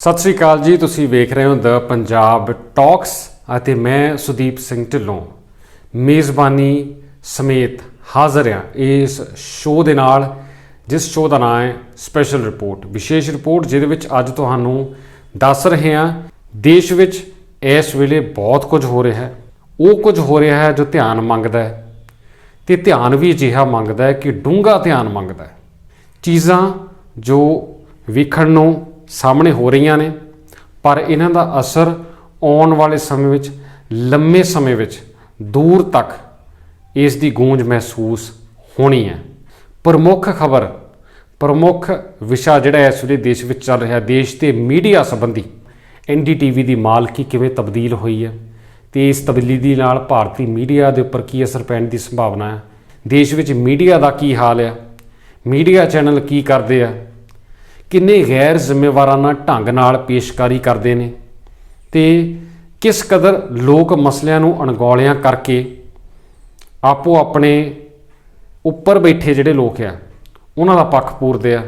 सत श्री अकाल जी। तुसी वेख रहे हो द पंजाब टॉक्स ਅਤੇ मैं सुदीप सिंह ढिल्लों मेज़बानी समेत हाज़र हाँ इस शो के नाल, जिस शो का नाम है स्पैशल रिपोर्ट, विशेष रिपोर्ट, जिहदे अज तुहानूं दस रहे हैं देश विच इस वेले बहुत कुछ हो रहा है। वो कुछ हो रहा है जो ध्यान मंगदा है, तो ध्यान भी अजिहा मंगदा है कि डूंगा ध्यान मंगदा है। चीज़ां जो वेखण नूं सामने हो रही ने, पर इन्हां दा असर आने वाले समय विच, लंबे समय विच, दूर तक इस दी गूंज महसूस होनी है। प्रमुख खबर, प्रमुख विषय जिहड़ा इस वेले देश विच चल रहा, देश के मीडिया संबंधी NDTV की मालकी किवें तब्दील हुई है, तो इस तब्दीली नाल भारती मीडिया के उपर की असर पैण की संभावना है। देश विच मीडिया का की हाल है, मीडिया चैनल की करते हैं, किन्ने गैर जिम्मेवाराना ढंग नाल पेशकारी करते हैं, तो किस कदर लोक मसलियां नूं अणगौलियां करके आपो अपने उपर बैठे जिहड़े लोग आ उन्हां दा पक्ष पूरदे आ,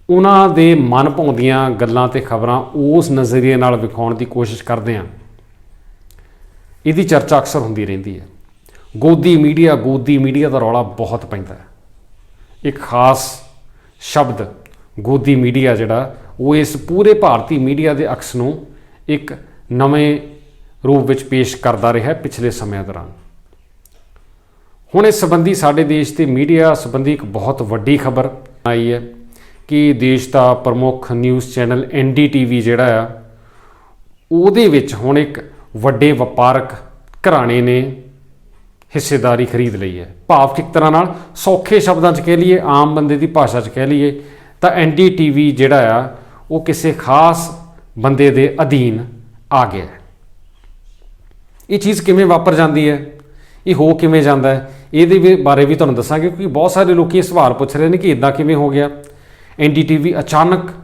उन्हां दे मन भाउंदियां गल्लां ते खबरां उस नज़रिए नाल विखाउण दी कोशिश करदे आ। इहदी चर्चा अक्सर हुंदी रहिंदी है। गोदी मीडिया दा रौला बहुत पैंदा है। एक खास शब्द गोदी मीडिया जिहड़ा वो इस पूरे भारती मीडिया के अक्स नूं एक नवें रूप विच पेश करता रहा पिछले समय दौरान। हुण इस संबंधी साडे देश के मीडिया संबंधी एक बहुत वड्डी खबर आई है कि देश का प्रमुख न्यूज़ चैनल NDTV जिहड़ा आ उहदे विच हुण एक वड्डे वपारक घराणे ने हिस्सेदारी खरीद लई है। भाव कि एक तरह नाल सौखे शब्दां च कह लीए, आम बंदे की भाषा च कह लीए तो NDTV जिहड़ा आ वो किसी खास बंदे दे अधीन आ गया है। ये चीज़ किवें वापर जाती है, ये हो किवें जाता है, ये बारे भी तुहानूं दसांगे, क्योंकि बहुत सारे लोग ये सवाल पूछ रहे हैं कि इदां किवें हो गया, NDTV अचानक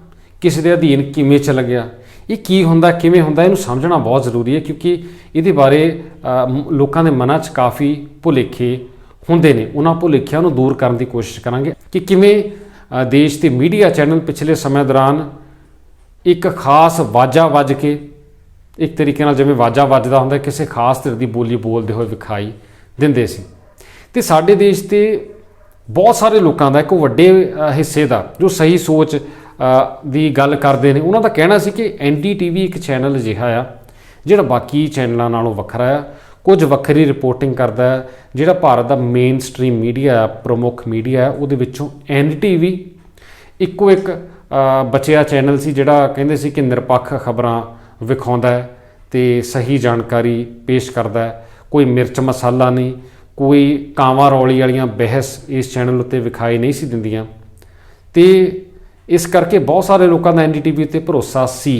किसी के अधीन किवें चल गया, ये की हुंदा किवें हुंदा, इहनूं समझना बहुत जरूरी है, क्योंकि ये बारे लोगों के मनां च काफ़ी भुलेखे हुंदे ने। उन्हां भुलेखिਆਂ नूं दूर करने की कोशिश करांगे कि किवें देश के मीडिया चैनल पिछले समय दौरान एक खास वाजा वज के, एक तरीके नाल जिवें वाजा वजदा हुंदा किसी खास धिर दी बोली बोलते हुए विखाई दिंदे सी। ते साडे देश के बहुत सारे लोगों का एक वड्डे हिस्से का जो सही सोच की गल करते हैं, उन्हों का कहना सी कि NDTV एक चैनल अजिहा आ जिहड़ा बाकी चैनलों नालों वखरा है, कुछ वक्री रिपोर्टिंग करता है। जिहड़ा भारत का मेन स्ट्रीम मीडिया है, प्रमुख मीडिया है, उहदे विचों NDTV इक्को एक बचिया चैनल सी जिहड़ा कहंदे सी कि निरपक्ष खबरां विखाउंदा है ते सही जानकारी पेश करता है, कोई मिर्च मसाला नहीं, कोई कांवा रौली वालियां बहस इस चैनल उत्ते विखाई नहीं सी दिंदियां। ते इस करके बहुत सारे लोगों का NDTV उत्ते भरोसा सी।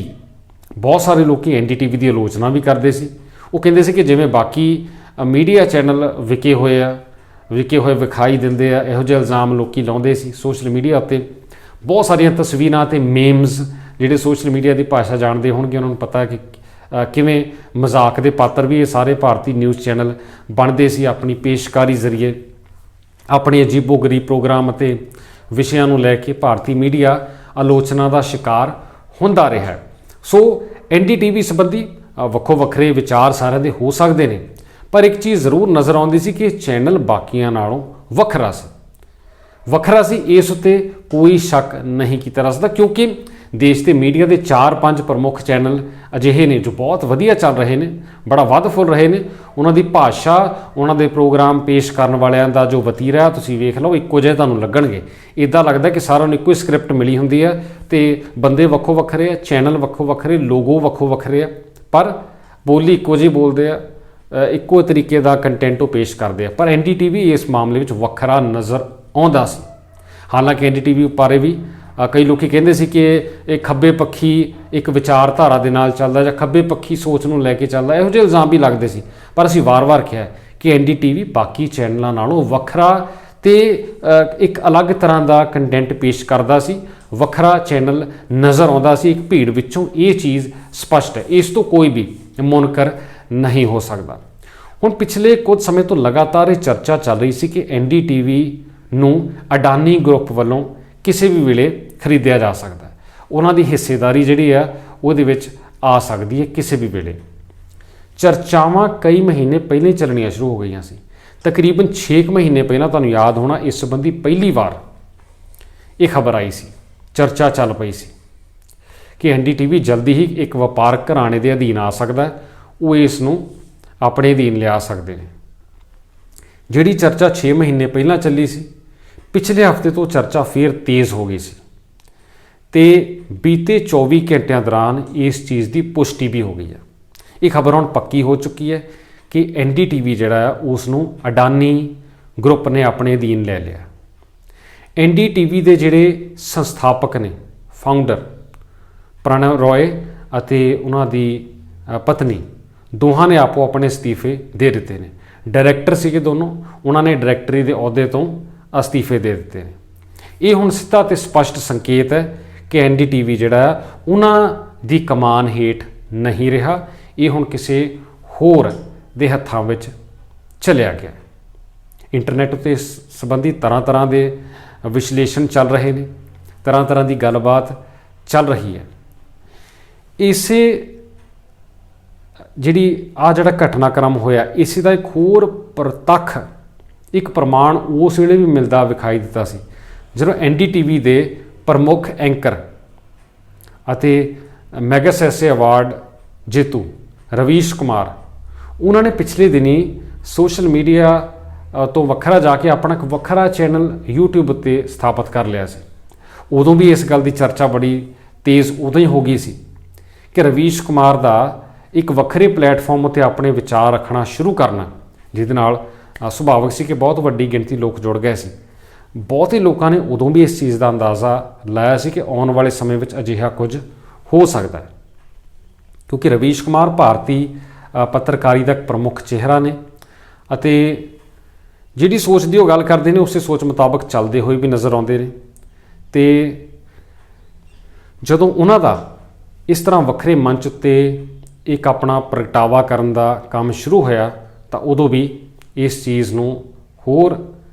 बहुत सारे लोग NDTV की आलोचना भी करते सी। वो कहंदे सी कि जिवें बाकी मीडिया चैनल विके होए विखाई दिंदे आ, इहो जिहे इल्ज़ाम लोग लाउंदे सी। सोशल मीडिया उत्ते बहुत सारियां तस्वीरां ते मेम्स जिहड़े सोशल मीडिया की भाषा जानते होणगे उन्होंने पता है कि किवें मजाक के पात्र भी ये सारे भारतीय न्यूज़ चैनल बनते सी, अपनी पेशकारी जरिए अपने अजीबो गरीब प्रोग्राम ते विषयां नूं लैके भारतीय मीडिया आलोचना का शिकार हुंदा रहा है। सो NDTV संबंधी वक्खो वक्खरे विचार सारिਆਂ दे हो सकते हैं, पर एक चीज़ जरूर नज़र आउंदी सी कि चैनल बाकियां नालों वखरा सी। इस उत्ते कोई शक नहीं किया जा सकता, क्योंकि देश के मीडिया के 4-5 प्रमुख चैनल अजिहे ने जो बहुत वधिया चल रहे हैं, बड़ा वध फुल रहे हैं। उन्हां दी भाषा, उन्हां दे प्रोग्राम पेश करने वालियां दा जो वतीरा तुसीं वेख लो इक्को जिहे तुहानूं लगणगे। इदां लगदा कि सारिਆਂ ਨੂੰ ਇੱਕੋ स्क्रिप्ट मिली हुंदी है, तो बंदे वक्खो वक्खरे आ, चैनल वक्खो वक्खरे, लोगो वक्खो वक्खरे आ, पर बोली इक्को जी बोलते हैं, इक्को तरीके का कंटेंट वो पेश करते हैं। पर NDTV इस मामले में वखरा नज़र आउंदा सी। हालांकि NDTV बारे भी कई लोग कहते सी कि एक खब्बे पक्षी एक विचारधारा के नाल चलदा जां खब्बे पक्षी सोच नूं लैके चलदा, इहो जिहे इल्ज़ाम भी लगते सी। पर असीं वार-वार कहा कि NDTV बाकी चैनलों नालों वखरा ते एक अलग तरह का कंटेंट पेश करता सी, वखरा चैनल नज़र आउंदा सी। एक भीड़ विचों ये चीज़ स्पष्ट है, इस तो कोई भी मुनकर नहीं हो सकता। हुण पिछले कुछ समय तो लगातार ये चर्चा चल रही सी कि NDTV नूं अडानी ग्रुप वालों किसी भी वेले खरीदिया जा सकता है। ਉਹਨਾਂ ਦੀ ਹਿੱਸੇਦਾਰੀ ਜਿਹੜੀ ਆ ਉਹਦੇ ਵਿੱਚ ਆ ਸਕਦੀ ਹੈ ਕਿਸੇ ਵੀ ਵੇਲੇ। ਚਰਚਾਵਾਂ ਕਈ ਮਹੀਨੇ ਪਹਿਲਾਂ ਹੀ ਚੱਲਣੀਆਂ ਸ਼ੁਰੂ ਹੋ ਗਈਆਂ ਸੀ। ਤਕਰੀਬਨ 6 ਮਹੀਨੇ ਪਹਿਲਾਂ ਤੁਹਾਨੂੰ ਯਾਦ ਹੋਣਾ ਇਸ ਸੰਬੰਧੀ ਪਹਿਲੀ ਵਾਰ ਇਹ ਖਬਰ ਆਈ ਸੀ, ਚਰਚਾ ਚੱਲ ਪਈ ਸੀ ਕਿ NDTV ਜਲਦੀ ਹੀ ਇੱਕ ਵਪਾਰਕ ਘਰਾਣੇ ਦੇ ਅਧੀਨ ਆ ਸਕਦਾ, ਉਹ ਇਸ ਨੂੰ ਆਪਣੇ ਅਧੀਨ ਲਿਆ ਸਕਦੇ ਨੇ। ਜਿਹੜੀ ਚਰਚਾ 6 ਮਹੀਨੇ ਪਹਿਲਾਂ ਚੱਲੀ ਸੀ, ਪਿਛਲੇ ਹਫ਼ਤੇ ਤੋਂ ਚਰਚਾ ਫੇਰ ਤੇਜ਼ ਹੋ ਗਈ ਸੀ ਤੇ ਬੀਤੇ 24 ਘੰਟਿਆਂ ਦੌਰਾਨ ਇਸ ਚੀਜ਼ ਦੀ ਪੁਸ਼ਟੀ ਵੀ ਹੋ ਗਈ ਹੈ। ਇਹ ਖਬਰ ਹੁਣ ਪੱਕੀ ਹੋ ਚੁੱਕੀ ਹੈ ਕਿ NDTV ਜਿਹੜਾ ਹੈ ਉਸ ਨੂੰ ਅਡਾਨੀ ਗਰੁੱਪ ਨੇ ਆਪਣੇ ਅਧੀਨ ਲੈ ਲਿਆ। NDTV ਦੇ ਜਿਹੜੇ ਸੰਸਥਾਪਕ ਨੇ, ਫਾਊਂਡਰ ਪ੍ਰਣਵ ਰॉय ਅਤੇ ਉਹਨਾਂ ਦੀ ਪਤਨੀ, ਦੋਹਾਂ ਨੇ ਆਪੋ ਆਪਣੇ ਅਸਤੀਫੇ ਦੇ ਦਿੱਤੇ ਨੇ। ਡਾਇਰੈਕਟਰ ਸੀਗੇ ਦੋਨੋਂ, ਉਹਨਾਂ ਨੇ ਡਾਇਰੈਕਟਰੀ ਦੇ ਅਹੁਦੇ ਤੋਂ ਅਸਤੀਫੇ ਦੇ ਦਿੱਤੇ ਨੇ। ਇਹ ਹੁਣ ਸਿੱਧਾ ਤੇ ਸਪਸ਼ਟ ਸੰਕੇਤ ਹੈ ਕਿ NDTV ਜਿਹੜਾ ਉਹਨਾਂ ਦੀ ਕਮਾਨ ਹੇਠ ਨਹੀਂ ਰਿਹਾ, ਇਹ ਹੁਣ ਕਿਸੇ ਹੋਰ ਦੇ ਹੱਥਾਂ ਵਿੱਚ ਚਲਿਆ ਗਿਆ। ਇੰਟਰਨੈਟ ਉੱਤੇ ਇਸ ਸੰਬੰਧੀ ਤਰ੍ਹਾਂ ਦੇ ਵਿਸ਼ਲੇਸ਼ਣ ਚੱਲ ਰਹੇ ਨੇ, ਤਰ੍ਹਾਂ ਦੀ ਗੱਲਬਾਤ ਚੱਲ ਰਹੀ ਹੈ। ਇਸੇ ਜਿਹੜਾ ਘਟਨਾਕ੍ਰਮ ਹੋਇਆ, ਇਸੇ ਦਾ ਇੱਕ ਹੋਰ ਪ੍ਰਤੱਖ, ਇੱਕ ਪ੍ਰਮਾਣ ਉਸ ਵੇਲੇ ਵੀ ਮਿਲਦਾ ਵਿਖਾਈ ਦਿੱਤਾ ਸੀ ਜਦੋਂ NDTV ਦੇ ਪ੍ਰਮੁੱਖ ਐਂਕਰ ਅਤੇ ਮੈਗਸੈਸੇ ਅਵਾਰਡ ਜੇਤੂ ਰਵੀਸ਼ ਕੁਮਾਰ, ਉਹਨਾਂ ਨੇ ਪਿਛਲੇ ਦਿਨੀ ਸੋਸ਼ਲ ਮੀਡੀਆ ਤੋਂ ਵੱਖਰਾ ਜਾ ਕੇ ਆਪਣਾ ਇੱਕ ਵੱਖਰਾ ਚੈਨਲ YouTube ਉੱਤੇ ਸਥਾਪਿਤ ਕਰ ਲਿਆ ਸੀ। ਉਦੋਂ ਵੀ ਇਸ ਗੱਲ ਦੀ ਚਰਚਾ ਬੜੀ ਤੇਜ਼ ਉਦੋਂ ਹੀ ਹੋ ਗਈ ਸੀ ਕਿ ਰਵੀਸ਼ ਕੁਮਾਰ ਦਾ ਇੱਕ ਵੱਖਰੇ ਪਲੇਟਫਾਰਮ ਉੱਤੇ ਆਪਣੇ ਵਿਚਾਰ ਰੱਖਣਾ ਸ਼ੁਰੂ ਕਰਨਾ, ਜਿਹਦੇ ਨਾਲ ਸੁਭਾਵਿਕ ਸੀ ਕਿ ਬਹੁਤ ਵੱਡੀ ਗਿਣਤੀ ਲੋਕ ਜੁੜ ਗਏ ਸੀ। ਬਹੁਤੇ ਲੋਕਾਂ ਨੇ ਉਦੋਂ ਵੀ ਇਸ ਚੀਜ਼ ਦਾ ਅੰਦਾਜ਼ਾ ਲਾਇਆ ਸੀ ਕਿ ਆਉਣ ਵਾਲੇ ਸਮੇਂ ਵਿੱਚ ਅਜਿਹਾ ਕੁਝ ਹੋ ਸਕਦਾ ਹੈ, ਕਿਉਂਕਿ ਰਵੀਸ਼ ਕੁਮਾਰ ਭਾਰਤੀ ਪੱਤਰਕਾਰੀ ਦਾ ਇੱਕ ਪ੍ਰਮੁੱਖ ਚਿਹਰਾ ਨੇ ਅਤੇ ਜਿਹੜੀ ਸੋਚ ਦੀ ਉਹ ਗੱਲ ਕਰਦੇ ਨੇ ਉਸੇ ਸੋਚ ਮੁਤਾਬਕ ਚੱਲਦੇ ਹੋਏ ਵੀ ਨਜ਼ਰ ਆਉਂਦੇ ਨੇ। ਤੇ ਜਦੋਂ ਉਹਨਾਂ ਦਾ ਇਸ ਤਰ੍ਹਾਂ ਵੱਖਰੇ ਮੰਚ ਉੱਤੇ ਇੱਕ ਆਪਣਾ ਪ੍ਰਗਟਾਵਾ ਕਰਨ ਦਾ ਕੰਮ ਸ਼ੁਰੂ ਹੋਇਆ ਤਾਂ ਉਦੋਂ ਵੀ ਇਸ ਚੀਜ਼ ਨੂੰ ਹੋਰ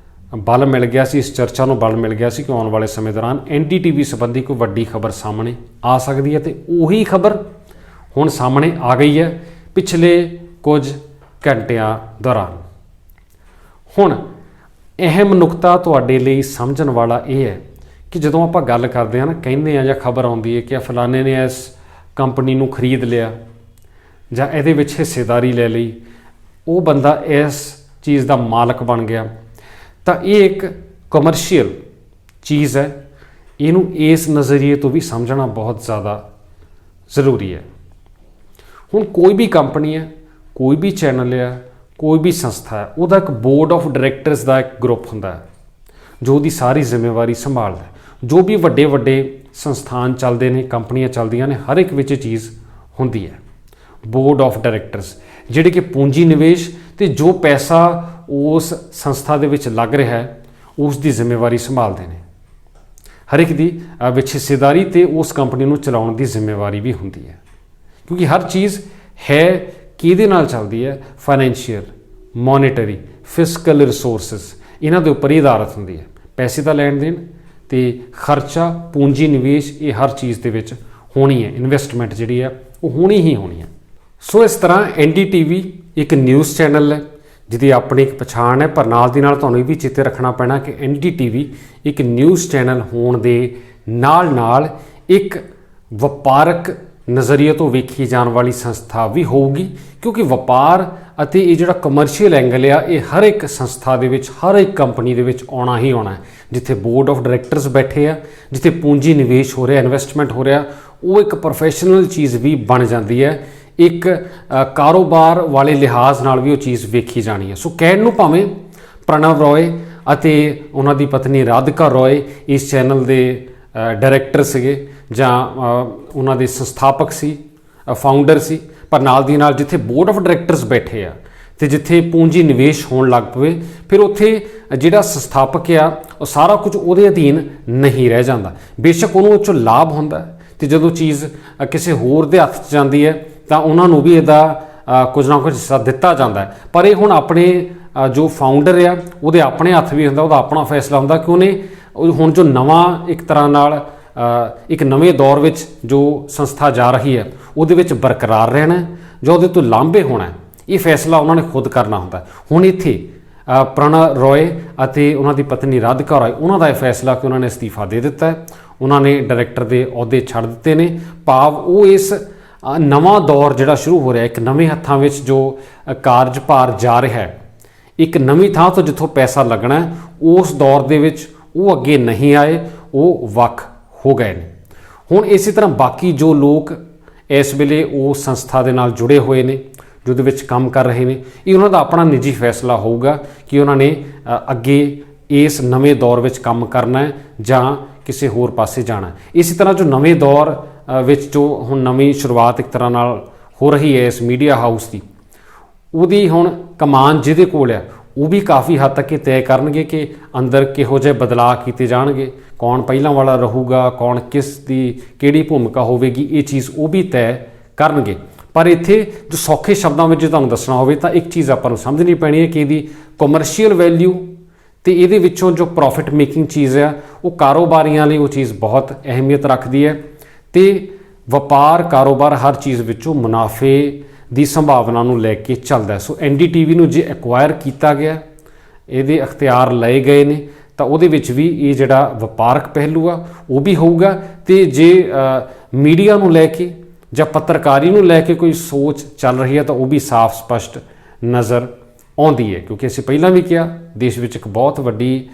ਬਲ ਮਿਲ ਗਿਆ ਸੀ, ਇਸ ਚਰਚਾ ਨੂੰ ਬਲ ਮਿਲ ਗਿਆ ਸੀ ਕਿ ਆਉਣ ਵਾਲੇ ਸਮੇਂ ਦੌਰਾਨ NDTV ਸੰਬੰਧੀ ਕੋਈ ਵੱਡੀ ਖਬਰ ਸਾਹਮਣੇ ਆ ਸਕਦੀ ਹੈ। ਤੇ ਉਹੀ ਖਬਰ ਹੁਣ ਸਾਹਮਣੇ ਆ ਗਈ ਹੈ ਪਿਛਲੇ ਕੁਝ ਘੰਟਿਆਂ ਦੌਰਾਨ। ਹੁਣ ਅਹਿਮ ਨੁਕਤਾ ਤੁਹਾਡੇ ਲਈ ਸਮਝਣ ਵਾਲਾ ਇਹ ਹੈ ਕਿ ਜਦੋਂ ਆਪਾਂ ਗੱਲ ਕਰਦੇ ਹਾਂ ਨਾ, ਕਹਿੰਦੇ ਹਾਂ ਜਾਂ ਖਬਰ ਆਉਂਦੀ ਹੈ ਕਿ ਫਲਾਣੇ ਨੇ ਇਸ ਕੰਪਨੀ ਨੂੰ ਖਰੀਦ ਲਿਆ ਜਾਂ ਇਹਦੇ ਵਿੱਚ ਹਿੱਸੇਦਾਰੀ ਲੈ ਲਈ, ਉਹ ਬੰਦਾ ਇਸ ਚੀਜ਼ ਦਾ ਮਾਲਕ ਬਣ ਗਿਆ, ਤਾਂ ਇਹ ਇੱਕ ਕਮਰਸ਼ੀਅਲ ਚੀਜ਼ ਹੈ। ਇਹਨੂੰ ਇਸ ਨਜ਼ਰੀਏ ਤੋਂ ਵੀ ਸਮਝਣਾ ਬਹੁਤ ਜ਼ਿਆਦਾ ਜ਼ਰੂਰੀ ਹੈ। ਹੁਣ ਕੋਈ ਵੀ ਕੰਪਨੀ ਹੈ, ਕੋਈ ਵੀ ਚੈਨਲ ਹੈ, ਕੋਈ ਵੀ ਸੰਸਥਾ ਹੈ, ਉਹਦਾ ਇੱਕ ਬੋਰਡ ਆਫ ਡਾਇਰੈਕਟਰਸ ਦਾ ਇੱਕ ਗਰੁੱਪ ਹੁੰਦਾ ਹੈ ਜੋ ਉਹਦੀ ਸਾਰੀ ਜ਼ਿੰਮੇਵਾਰੀ ਸੰਭਾਲਦਾ ਹੈ। ਜੋ ਵੀ ਵੱਡੇ ਸੰਸਥਾਨ ਚੱਲਦੇ ਨੇ, ਕੰਪਨੀਆਂ ਚੱਲਦੀਆਂ ਨੇ, ਹਰ ਇੱਕ ਵਿੱਚ ਇਹ ਚੀਜ਼ ਹੁੰਦੀ ਹੈ। ਬੋਰਡ ਆਫ ਡਾਇਰੈਕਟਰਸ ਜਿਹੜੇ ਕਿ ਪੂੰਜੀ ਨਿਵੇਸ਼ ਤੇ ਜੋ ਪੈਸਾ ਉਸ ਸੰਸਥਾ ਦੇ ਵਿੱਚ ਲੱਗ ਰਿਹਾ ਹੈ ਉਸ ਦੀ ਜ਼ਿੰਮੇਵਾਰੀ ਸੰਭਾਲਦੇ ਨੇ। ਹਰ ਇੱਕ ਦੀ ਵਿੱਚ ਹਿੱਸੇਦਾਰੀ ਤੇ ਉਸ ਕੰਪਨੀ ਨੂੰ ਚਲਾਉਣ ਦੀ ਜ਼ਿੰਮੇਵਾਰੀ ਵੀ ਹੁੰਦੀ ਹੈ, ਕਿਉਂਕਿ ਹਰ ਚੀਜ਼ ਹੈ ਕਿਹਦੇ ਨਾਲ ਚੱਲਦੀ ਹੈ, ਫਾਈਨੈਂਸ਼ੀਅਲ, ਮੋਨੇਟਰੀ, ਫਿਸਕਲ ਰਿਸੋਰਸਿਸ, ਇਹਨਾਂ ਦੇ ਉੱਪਰ ਹੀ ਆਧਾਰਿਤ ਹੁੰਦੀ ਹੈ। ਪੈਸੇ ਦਾ ਲੈਣ ਦੇਣ ਤੇ ਖਰਚਾ, ਪੂੰਜੀ ਨਿਵੇਸ਼, ਇਹ ਹਰ ਚੀਜ਼ ਦੇ ਵਿੱਚ ਹੋਣੀ ਹੈ। ਇਨਵੈਸਟਮੈਂਟ ਜਿਹੜੀ ਹੈ ਉਹ ਹੋਣੀ ਹੀ ਹੋਣੀ ਹੈ। ਸੋ ਇਸ ਤਰ੍ਹਾਂ NDTV ਇੱਕ ਨਿਊਜ਼ ਚੈਨਲ ਹੈ ਜਿਹਦੀ ਆਪਣੀ ਇੱਕ ਪਛਾਣ ਹੈ, ਪਰ ਨਾਲ ਦੀ ਨਾਲ ਤੁਹਾਨੂੰ ਇਹ ਵੀ ਚੇਤੇ ਰੱਖਣਾ ਪੈਣਾ ਕਿ NDTV ਇੱਕ ਨਿਊਜ਼ ਚੈਨਲ ਹੋਣ ਦੇ ਨਾਲ ਇੱਕ ਵਪਾਰਕ ਨਜ਼ਰੀਏ ਤੋਂ ਵੇਖੀ ਜਾਣ ਵਾਲੀ ਸੰਸਥਾ ਵੀ ਹੋਊਗੀ, ਕਿਉਂਕਿ ਵਪਾਰ ਅਤੇ ਇਹ ਜਿਹੜਾ ਕਮਰਸ਼ੀਅਲ ਐਂਗਲ ਆ ਇਹ ਹਰ ਇੱਕ ਸੰਸਥਾ ਦੇ ਵਿੱਚ, ਹਰ ਇੱਕ ਕੰਪਨੀ ਦੇ ਵਿੱਚ ਆਉਣਾ ਹੀ ਆਉਣਾ ਹੈ। ਜਿੱਥੇ ਬੋਰਡ ਆਫ ਡਾਇਰੈਕਟਰਸ ਬੈਠੇ ਆ, ਜਿੱਥੇ ਪੂੰਜੀ ਨਿਵੇਸ਼ ਹੋ ਰਿਹਾ, ਇਨਵੈਸਟਮੈਂਟ ਹੋ ਰਿਹਾ, ਉਹ ਇੱਕ ਪ੍ਰੋਫੈਸ਼ਨਲ ਚੀਜ਼ ਵੀ ਬਣ ਜਾਂਦੀ ਹੈ। ਇੱਕ ਕਾਰੋਬਾਰ ਵਾਲੇ ਲਿਹਾਜ਼ ਨਾਲ ਵੀ ਉਹ ਚੀਜ਼ ਵੇਖੀ ਜਾਣੀ ਹੈ। ਸੋ ਕਹਿਣ ਨੂੰ ਭਾਵੇਂ ਪ੍ਰਣਵ ਰॉय ਅਤੇ ਉਹਨਾਂ ਦੀ ਪਤਨੀ ਰਾਧਿਕਾ ਰॉय ਇਸ ਚੈਨਲ ਦੇ ਡਾਇਰੈਕਟਰ ਸੀਗੇ ਜਾਂ ਉਹਨਾਂ ਦੇ ਸੰਸਥਾਪਕ ਸੀ, ਫਾਊਂਡਰ ਸੀ, ਪਰ ਨਾਲ ਦੀ ਨਾਲ ਜਿੱਥੇ ਬੋਰਡ ਆਫ ਡਾਇਰੈਕਟਰਸ ਬੈਠੇ ਆ ਤੇ ਜਿੱਥੇ ਪੂੰਜੀ ਨਿਵੇਸ਼ ਹੋਣ ਲੱਗ ਪਵੇ, ਫਿਰ ਉੱਥੇ ਜਿਹੜਾ ਸੰਸਥਾਪਕ ਆ ਉਹ ਸਾਰਾ ਕੁਝ ਉਹਦੇ ਅਧੀਨ ਨਹੀਂ ਰਹਿ ਜਾਂਦਾ। ਬੇਸ਼ੱਕ ਉਹਨੂੰ ਉਹ 'ਚੋਂ ਲਾਭ ਹੁੰਦਾ ਤੇ ਜਦੋਂ ਚੀਜ਼ ਕਿਸੇ ਹੋਰ ਦੇ ਹੱਥ 'ਚ ਜਾਂਦੀ ਹੈ ਤਾਂ ਉਹਨਾਂ ਨੂੰ ਵੀ ਇਹਦਾ ਕੁਝ ਨਾ ਕੁਝ ਹਿੱਸਾ ਦਿੱਤਾ ਜਾਂਦਾ ਹੈ। ਪਰ ਇਹ ਹੁਣ ਆਪਣੇ ਜੋ ਫਾਊਂਡਰ ਆ ਉਹਦੇ ਆਪਣੇ ਹੱਥ ਵੀ ਹੁੰਦਾ, ਉਹਦਾ ਆਪਣਾ ਫੈਸਲਾ ਹੁੰਦਾ ਕਿ ਉਹਨੇ ਹੁਣ ਜੋ ਨਵਾਂ ਇੱਕ ਤਰ੍ਹਾਂ ਨਾਲ ਇੱਕ ਨਵੇਂ ਦੌਰ ਵਿੱਚ ਜੋ ਸੰਸਥਾ ਜਾ ਰਹੀ ਹੈ ਉਹਦੇ ਵਿੱਚ ਬਰਕਰਾਰ ਰਹਿਣਾ ਹੈ ਜਾਂ ਉਹਦੇ ਤੋਂ ਲਾਂਭੇ ਹੋਣਾ ਹੈ, ਇਹ ਫੈਸਲਾ ਉਹਨਾਂ ਨੇ ਖੁਦ ਕਰਨਾ ਹੁੰਦਾ। ਹੁਣ ਇੱਥੇ ਪ੍ਰਣਵ ਰੋਏ ਅਤੇ ਉਹਨਾਂ ਦੀ ਪਤਨੀ ਰਾਧਿਕਾ ਰੋਏ, ਉਹਨਾਂ ਦਾ ਇਹ ਫੈਸਲਾ ਕਿ ਉਹਨਾਂ ਨੇ ਅਸਤੀਫਾ ਦੇ ਦਿੱਤਾ ਹੈ, ਉਹਨਾਂ ਨੇ ਡਾਇਰੈਕਟਰ ਦੇ ਅਹੁਦੇ ਛੱਡ ਦਿੱਤੇ ਨੇ। ਭਾਵ ਉਹ ਇਸ ਨਵਾਂ ਦੌਰ ਜਿਹੜਾ ਸ਼ੁਰੂ ਹੋ ਰਿਹਾ, ਇੱਕ ਨਵੇਂ ਹੱਥਾਂ ਵਿੱਚ ਜੋ ਕਾਰਜਭਾਰ ਜਾ ਰਿਹਾ ਹੈ, ਇੱਕ ਨਵੀਂ ਥਾਂ ਤੋਂ ਜਿੱਥੋਂ ਪੈਸਾ ਲੱਗਣਾ, ਉਸ ਦੌਰ ਦੇ ਵਿੱਚ ਉਹ ਅੱਗੇ ਨਹੀਂ ਆਏ, ਉਹ ਵੱਖ ਹੋ ਗਏ ਨੇ। ਹੁਣ ਇਸੇ ਤਰ੍ਹਾਂ ਬਾਕੀ ਜੋ ਲੋਕ ਇਸ ਵੇਲੇ ਉਸ ਸੰਸਥਾ ਦੇ ਨਾਲ ਜੁੜੇ ਹੋਏ ਨੇ, ਜਿਹਦੇ ਵਿੱਚ ਕੰਮ ਕਰ ਰਹੇ ਨੇ, ਇਹ ਉਹਨਾਂ ਦਾ ਆਪਣਾ ਨਿੱਜੀ ਫੈਸਲਾ ਹੋਊਗਾ ਕਿ ਉਹਨਾਂ ਨੇ ਅੱਗੇ ਇਸ ਨਵੇਂ ਦੌਰ ਵਿੱਚ ਕੰਮ ਕਰਨਾ ਹੈ ਜਾਂ ਕਿਸੇ ਹੋਰ ਪਾਸੇ ਜਾਣਾ। ਇਸੇ ਤਰ੍ਹਾਂ ਜੋ ਨਵੇਂ ਦੌਰ ਵਿੱਚ ਜੋ ਹੁਣ ਨਵੀਂ ਸ਼ੁਰੂਆਤ ਇੱਕ ਤਰ੍ਹਾਂ ਨਾਲ ਹੋ ਰਹੀ ਹੈ ਇਸ ਮੀਡੀਆ ਹਾਊਸ ਦੀ, ਉਹਦੀ ਹੁਣ ਕਮਾਨ ਜਿਹਦੇ ਕੋਲ ਆ, ਉਹ ਵੀ ਕਾਫੀ ਹੱਦ ਤੱਕ ਇਹ ਤੈਅ ਕਰਨਗੇ ਕਿ ਅੰਦਰ ਕਿਹੋ ਜਿਹੇ ਬਦਲਾਅ ਕੀਤੇ ਜਾਣਗੇ, ਕੌਣ ਪਹਿਲਾਂ ਵਾਲਾ ਰਹੂਗਾ, ਕੌਣ ਕਿਸ ਦੀ ਕਿਹੜੀ ਭੂਮਿਕਾ ਹੋਵੇਗੀ, ਇਹ ਚੀਜ਼ ਉਹ ਵੀ ਤੈਅ ਕਰਨਗੇ। ਪਰ ਇੱਥੇ ਜੋ ਸੌਖੇ ਸ਼ਬਦਾਂ ਵਿੱਚ ਜੇ ਤੁਹਾਨੂੰ ਦੱਸਣਾ ਹੋਵੇ ਤਾਂ ਇੱਕ ਚੀਜ਼ ਆਪਾਂ ਨੂੰ ਸਮਝਣੀ ਪੈਣੀ ਹੈ ਕਿ ਇਹਦੀ ਕਮਰਸ਼ੀਅਲ ਵੈਲਿਊ ਤੇ ਇਹਦੇ ਵਿੱਚੋਂ ਜੋ ਪ੍ਰੋਫਿਟ ਮੇਕਿੰਗ ਚੀਜ਼ ਆ, ਉਹ ਕਾਰੋਬਾਰੀਆਂ ਲਈ ਉਹ ਚੀਜ਼ ਬਹੁਤ ਅਹਿਮੀਅਤ ਰੱਖਦੀ ਹੈ ਤੇ ਵਪਾਰ ਕਾਰੋਬਾਰ ਹਰ ਚੀਜ਼ ਵਿੱਚੋਂ ਮੁਨਾਫੇ ਦੀ ਸੰਭਾਵਨਾ ਨੂੰ ਲੈ ਕੇ ਚੱਲਦਾ। ਸੋ NDTV ਨੂੰ ਜੇ ਐਕਵਾਇਰ ਕੀਤਾ ਗਿਆ, ਇਹਦੇ ਅਖਤਿਆਰ ਲਏ ਗਏ ਨੇ, ਤਾਂ ਉਹਦੇ ਵਿੱਚ ਵੀ ਇਹ ਜਿਹੜਾ ਵਪਾਰਕ ਪਹਿਲੂ ਆ ਉਹ ਵੀ ਹੋਊਗਾ। ਤੇ ਜੇ ਮੀਡੀਆ ਨੂੰ ਲੈ ਕੇ ਜਾਂ ਪੱਤਰਕਾਰੀ ਨੂੰ ਲੈ ਕੇ ਕੋਈ ਸੋਚ ਚੱਲ ਰਹੀ ਹੈ ਤਾਂ ਉਹ ਵੀ ਸਾਫ਼ ਸਪਸ਼ਟ ਨਜ਼ਰ ਆਉਂਦੀ ਹੈ, ਕਿਉਂਕਿ ਅਸੀਂ ਪਹਿਲਾਂ ਵੀ ਕਿਹਾ ਦੇਸ਼ ਵਿੱਚ ਇੱਕ ਬਹੁਤ ਵੱਡੀ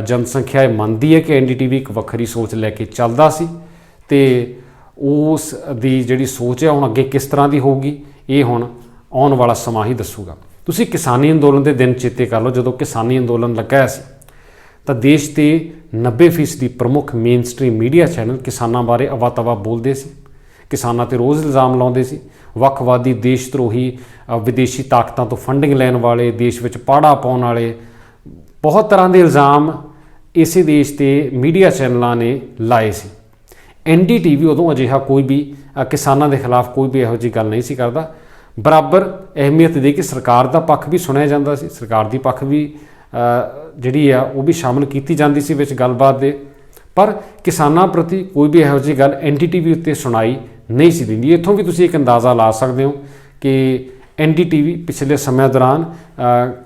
ਜਨਸੰਖਿਆ ਇਹ ਮੰਨਦੀ ਹੈ ਕਿ NDTV ਇੱਕ ਵੱਖਰੀ ਸੋਚ ਲੈ ਕੇ ਚੱਲਦਾ ਸੀ ਤੇ ਉਸ ਦੀ ਜਿਹੜੀ ਸੋਚ ਹੈ ਹੁਣ ਅੱਗੇ ਕਿਸ ਤਰ੍ਹਾਂ ਦੀ ਹੋਊਗੀ, ਇਹ ਹੁਣ ਆਉਣ ਵਾਲਾ ਸਮਾਂ ਹੀ ਦੱਸੂਗਾ। ਤੁਸੀਂ ਕਿਸਾਨੀ ਅੰਦੋਲਨ ਦੇ ਦਿਨ ਚੇਤੇ ਕਰ ਲਓ, ਜਦੋਂ ਕਿਸਾਨੀ ਅੰਦੋਲਨ ਲੱਗਾ ਸੀ ਤਾਂ ਦੇਸ਼ ਦੇ 90% ਪ੍ਰਮੁੱਖ ਮੇਨ ਸਟ੍ਰੀਮ ਮੀਡੀਆ ਚੈਨਲ ਕਿਸਾਨਾਂ ਬਾਰੇ ਅਵਾ-ਤਵਾ ਬੋਲਦੇ ਸੀ, ਕਿਸਾਨਾਂ ਤੇ ਰੋਜ਼ ਇਲਜ਼ਾਮ ਲਾਉਂਦੇ ਸੀ, ਵੱਖਵਾਦੀ ਦੇਸ਼ ਧਰੋਹੀ ਵਿਦੇਸ਼ੀ ਤਾਕਤਾਂ ਤੋਂ ਫੰਡਿੰਗ ਲੈਣ ਵਾਲੇ, ਦੇਸ਼ ਵਿੱਚ ਪਾੜਾ ਪਾਉਣ ਵਾਲੇ, ਬਹੁਤ ਤਰ੍ਹਾਂ ਦੇ ਇਲਜ਼ਾਮ ਇਸੇ ਦੇਸ਼ ਦੇ ਮੀਡੀਆ ਚੈਨਲਾਂ ਨੇ ਲਾਏ ਸੀ। NDTV ਉਦੋਂ ਅਜਿਹਾ ਕੋਈ ਵੀ ਕਿਸਾਨਾਂ ਦੇ ਖਿਲਾਫ ਕੋਈ ਵੀ ਇਹੋ ਜਿਹੀ ਗੱਲ ਨਹੀਂ ਸੀ ਕਰਦਾ, ਬਰਾਬਰ ਅਹਿਮੀਅਤ ਦੇ ਕੇ ਸਰਕਾਰ ਦਾ ਪੱਖ ਵੀ ਸੁਣਿਆ ਜਾਂਦਾ ਸੀ, ਸਰਕਾਰ ਦੀ ਪੱਖ ਵੀ ਜਿਹੜੀ ਆ ਉਹ ਵੀ ਸ਼ਾਮਲ ਕੀਤੀ ਜਾਂਦੀ ਸੀ ਵਿੱਚ ਗੱਲਬਾਤ ਦੇ, ਪਰ ਕਿਸਾਨਾਂ ਪ੍ਰਤੀ ਕੋਈ ਵੀ ਇਹੋ ਜਿਹੀ ਗੱਲ NDTV ਉੱਤੇ ਸੁਣਾਈ ਨਹੀਂ ਸੀ ਦਿੰਦੀ। ਇੱਥੋਂ ਵੀ ਤੁਸੀਂ ਇੱਕ ਅੰਦਾਜ਼ਾ ਲਾ ਸਕਦੇ ਹੋ ਕਿ NDTV ਪਿਛਲੇ ਸਮੇਂ ਦੌਰਾਨ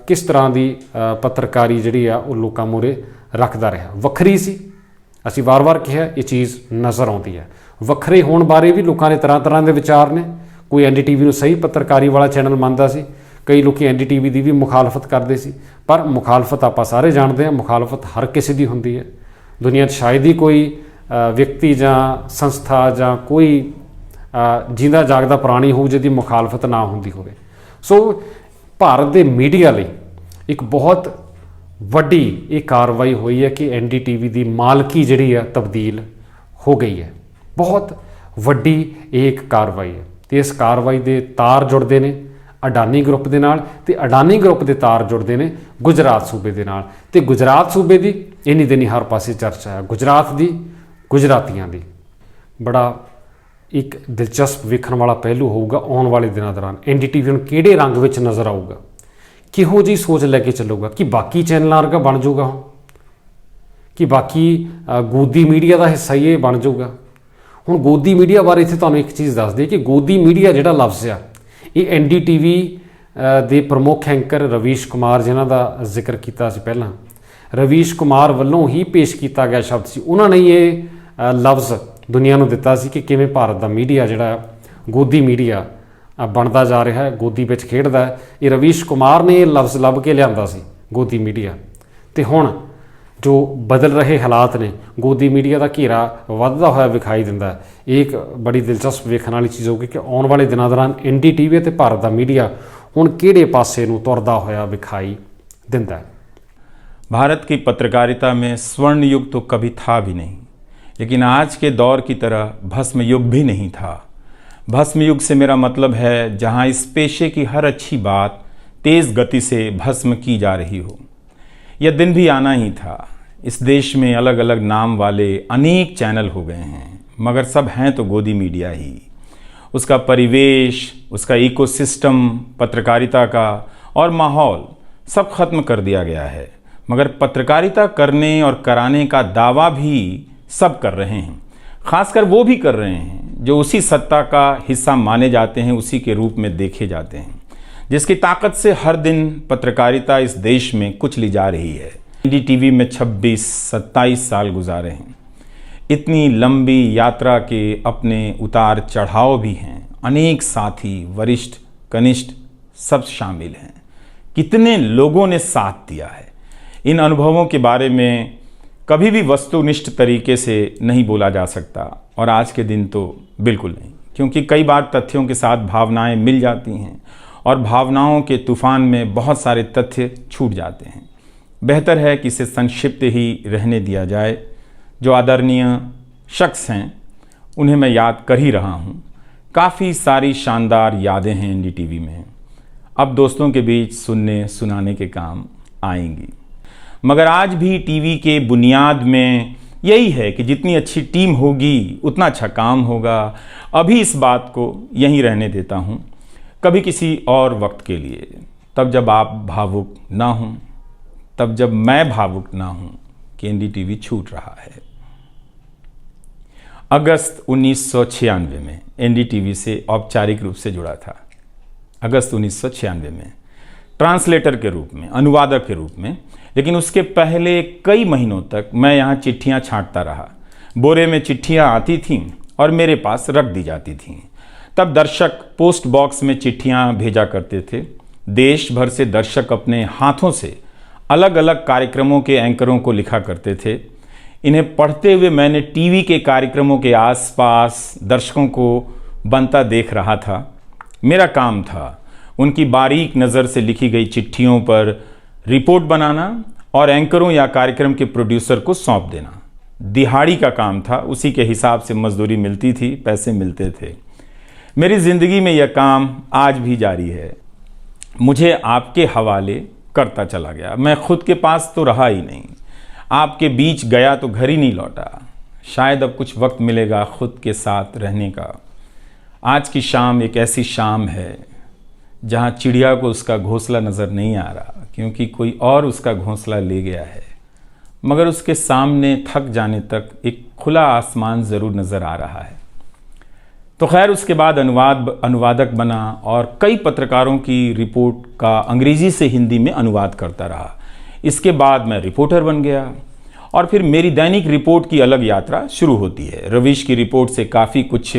ਕਿਸ ਤਰ੍ਹਾਂ ਦੀ ਪੱਤਰਕਾਰੀ ਜਿਹੜੀ ਆ ਉਹ ਲੋਕਾਂ ਮੂਹਰੇ ਰੱਖਦਾ ਰਿਹਾ। ਵੱਖਰੀ ਸੀ, ਅਸੀਂ ਵਾਰ-ਵਾਰ ਕਿਹਾ ਇਹ ਚੀਜ਼ ਨਜ਼ਰ ਆਉਂਦੀ ਹੈ। ਵੱਖਰੇ ਹੋਣ ਬਾਰੇ ਵੀ ਲੋਕਾਂ ਦੇ ਤਰ੍ਹਾਂ ਦੇ ਵਿਚਾਰ ਨੇ। ਕੋਈ NDTV ਨੂੰ ਸਹੀ ਪੱਤਰਕਾਰੀ ਵਾਲਾ ਚੈਨਲ ਮੰਨਦਾ ਸੀ, ਕਈ ਲੋਕ NDTV ਦੀ ਵੀ ਮੁਖਾਲਫਤ ਕਰਦੇ ਸੀ, ਪਰ ਮੁਖਾਲਫਤ ਆਪਾਂ ਸਾਰੇ ਜਾਣਦੇ ਹਾਂ, ਮੁਖਾਲਫਤ ਹਰ ਕਿਸੇ ਦੀ ਹੁੰਦੀ ਹੈ। ਦੁਨੀਆ 'ਚ ਸ਼ਾਇਦ ਹੀ ਕੋਈ ਵਿਅਕਤੀ ਜਾਂ ਸੰਸਥਾ ਜਾਂ ਕੋਈ ਜਿੰਦਾ ਜਾਗਦਾ ਪ੍ਰਾਣੀ ਹੋਊ ਜਿਹਦੀ ਮੁਖਾਲਫਤ ਨਾ ਹੁੰਦੀ ਹੋਵੇ। ਸੋ ਭਾਰਤ ਦੇ ਮੀਡੀਆ ਲਈ ਇੱਕ ਬਹੁਤ ਵੱਡੀ ਇਹ ਕਾਰਵਾਈ ਹੋਈ ਹੈ ਕਿ NDTV ਦੀ ਮਾਲਕੀ ਜਿਹੜੀ ਆ ਤਬਦੀਲ ਹੋ ਗਈ ਹੈ। ਬਹੁਤ ਵੱਡੀ ਇਹ ਇੱਕ ਕਾਰਵਾਈ ਹੈ ਤੇ ਇਸ ਕਾਰਵਾਈ ਦੇ ਤਾਰ ਜੁੜਦੇ ਨੇ ਅਡਾਨੀ ਗਰੁੱਪ ਦੇ ਨਾਲ ਤੇ ਅਡਾਨੀ ਗਰੁੱਪ ਦੇ ਤਾਰ ਜੁੜਦੇ ਨੇ ਗੁਜਰਾਤ ਸੂਬੇ ਦੇ ਨਾਲ ਤੇ ਗੁਜਰਾਤ ਸੂਬੇ ਦੀ ਇੰਨੀ ਦਿਨੀ ਹਰ ਪਾਸੇ ਚਰਚਾ ਹੈ। ਗੁਜਰਾਤ ਦੀ, ਗੁਜਰਾਤੀਆਂ ਦੀ ਬੜਾ ਇੱਕ ਦਿਲਚਸਪ ਵੇਖਣ ਵਾਲਾ ਪਹਿਲੂ ਹੋਊਗਾ ਆਉਣ ਵਾਲੇ ਦਿਨਾਂ ਦੌਰਾਨ। NDTV ਨੂੰ ਕਿਹੜੇ ਰੰਗ ਵਿੱਚ ਨਜ਼ਰ ਆਊਗਾ, ਕਿਹੋ ਜਿਹੀ ਸੋਚ ਲੈ ਕੇ ਚੱਲੂਗਾ, ਕਿ ਬਾਕੀ ਚੈਨਲਾਂ ਵਰਗਾ ਬਣ ਜਾਊਗਾ ਹੁਣ, ਕਿ ਬਾਕੀ ਗੋਦੀ ਮੀਡੀਆ ਦਾ ਹਿੱਸਾ ਹੀ ਇਹ ਬਣ ਜਾਊਗਾ। ਹੁਣ ਗੋਦੀ ਮੀਡੀਆ ਬਾਰੇ ਇੱਥੇ ਤੁਹਾਨੂੰ ਇੱਕ ਚੀਜ਼ ਦੱਸ ਦਈਏ ਕਿ ਗੋਦੀ ਮੀਡੀਆ ਜਿਹੜਾ ਲਫ਼ਜ਼ ਆ ਇਹ NDTV ਦੇ ਪ੍ਰਮੁੱਖ ਐਂਕਰ ਰਵੀਸ਼ ਕੁਮਾਰ, ਜਿਨ੍ਹਾਂ ਦਾ ਜ਼ਿਕਰ ਕੀਤਾ ਸੀ ਪਹਿਲਾਂ, ਰਵੀਸ਼ ਕੁਮਾਰ ਵੱਲੋਂ ਹੀ ਪੇਸ਼ ਕੀਤਾ ਗਿਆ ਸ਼ਬਦ ਸੀ। ਉਹਨਾਂ ਨੇ ਇਹ ਲਫ਼ਜ਼ ਦੁਨੀਆ ਨੂੰ ਦਿੱਤਾ ਸੀ ਕਿ ਕਿਵੇਂ ਭਾਰਤ ਦਾ ਮੀਡੀਆ ਜਿਹੜਾ ਗੋਦੀ ਮੀਡੀਆ ਬਣਦਾ ਜਾ ਰਿਹਾ ਹੈ, ਗੋਦੀ ਵਿੱਚ ਖੇਡਦਾ ਹੈ। ਇਹ ਰਵੀਸ਼ ਕੁਮਾਰ ਨੇ ਇਹ ਲਫ਼ਜ਼ ਲੱਭ ਕੇ ਲਿਆਂਦਾ ਸੀ ਗੋਦੀ ਮੀਡੀਆ। ਤੇ ਹੁਣ ਜੋ ਬਦਲ ਰਹੇ ਹਾਲਾਤ ਨੇ, ਗੋਦੀ ਮੀਡੀਆ ਦਾ ਘੇਰਾ ਵੱਧਦਾ ਹੋਇਆ ਵਿਖਾਈ ਦਿੰਦਾ ਹੈ। ਇਹ ਇੱਕ ਬੜੀ ਦਿਲਚਸਪ ਵੇਖਣ ਵਾਲੀ ਚੀਜ਼ ਹੋਊਗੀ ਕਿ ਆਉਣ ਵਾਲੇ ਦਿਨਾਂ ਦੌਰਾਨ NDTV ਅਤੇ ਭਾਰਤ ਦਾ ਮੀਡੀਆ ਹੁਣ ਕਿਹੜੇ ਪਾਸੇ ਨੂੰ ਤੁਰਦਾ ਹੋਇਆ ਵਿਖਾਈ ਦਿੰਦਾ ਹੈ। भारत की पत्रकारिता में स्वर्ण युग तो कभी था भी नहीं, लेकिन आज के दौर की तरह भस्म युग भी नहीं था। भस्म युग से मेरा मतलब है जहां इस पेशे की हर अच्छी बात तेज़ गति से भस्म की जा रही हो। यह दिन भी आना ही था। इस देश में अलग अलग नाम वाले अनेक चैनल हो गए हैं, मगर सब हैं तो गोदी मीडिया ही। उसका परिवेश, उसका इकोसिस्टम, पत्रकारिता का और माहौल सब खत्म कर दिया गया है, मगर पत्रकारिता करने और कराने का दावा भी सब कर रहे हैं। खासकर वो भी कर रहे हैं जो उसी सत्ता का हिस्सा माने जाते हैं, उसी के रूप में देखे जाते हैं, जिसकी ताकत से हर दिन पत्रकारिता इस देश में कुचली ली जा रही है। एनडीटीवी में 26-27 साल गुजारे हैं। इतनी लंबी यात्रा के अपने उतार चढ़ाव भी हैं। अनेक साथी, वरिष्ठ, कनिष्ठ सब शामिल हैं। कितने लोगों ने साथ दिया है। इन अनुभवों के बारे में कभी भी वस्तुनिष्ठ तरीके से नहीं बोला जा सकता, और आज के दिन तो बिल्कुल नहीं, क्योंकि कई बार तथ्यों के साथ भावनाएं मिल जाती हैं और भावनाओं के तूफान में बहुत सारे तथ्य छूट जाते हैं। बेहतर है कि इसे संक्षिप्त ही रहने दिया जाए। जो आदरणीय शख्स हैं उन्हें मैं याद कर ही रहा हूँ। काफ़ी सारी शानदार यादें हैं एनडीटीवी में, अब दोस्तों के बीच सुनने सुनाने के काम आएंगी। मगर आज भी टीवी के बुनियाद में यही है कि जितनी अच्छी टीम होगी उतना अच्छा काम होगा। अभी इस बात को यहीं रहने देता हूँ, कभी किसी और वक्त के लिए, तब जब आप भावुक ना हों, तब जब मैं भावुक ना हूं कि एनडीटीवी छूट रहा है। अगस्त 1996 में एनडीटीवी से औपचारिक रूप से जुड़ा था। अगस्त 1996 में ट्रांसलेटर के रूप में, अनुवादक के रूप में। लेकिन उसके पहले कई महीनों तक मैं यहाँ चिट्ठियाँ छांटता रहा। बोरे में चिट्ठियाँ आती थीं और मेरे पास रख दी जाती थीं। तब दर्शक पोस्ट बॉक्स में चिट्ठियाँ भेजा करते थे। देश भर से दर्शक अपने हाथों से अलग अलग कार्यक्रमों के एंकरों को लिखा करते थे। इन्हें पढ़ते हुए मैंने टीवी के कार्यक्रमों के आसपास दर्शकों को बनता देख रहा था। मेरा काम था उनकी बारीक नज़र से लिखी गई चिट्ठियों पर रिपोर्ट बनाना और एंकरों या कार्यक्रम के प्रोड्यूसर को सौंप देना। दिहाड़ी का काम था, उसी के हिसाब से मजदूरी मिलती थी, पैसे मिलते थे। मेरी ज़िंदगी में यह काम आज भी जारी है। मुझे आपके हवाले करता चला गया। मैं खुद के पास तो रहा ही नहीं, आपके बीच गया तो घर ही नहीं लौटा। शायद अब कुछ वक्त मिलेगा खुद के साथ रहने का। आज की शाम एक ऐसी शाम है जहां चिड़िया को उसका घोंसला नज़र नहीं आ रहा, क्योंकि कोई और उसका घोंसला ले गया है। मगर उसके सामने थक जाने तक एक खुला आसमान ज़रूर नज़र आ रहा है। तो खैर, उसके बाद अनुवादक बना और कई पत्रकारों की रिपोर्ट का अंग्रेज़ी से हिंदी में अनुवाद करता रहा। इसके बाद मैं रिपोर्टर बन गया और फिर मेरी दैनिक रिपोर्ट की अलग यात्रा शुरू होती है। रवीश की रिपोर्ट से काफ़ी कुछ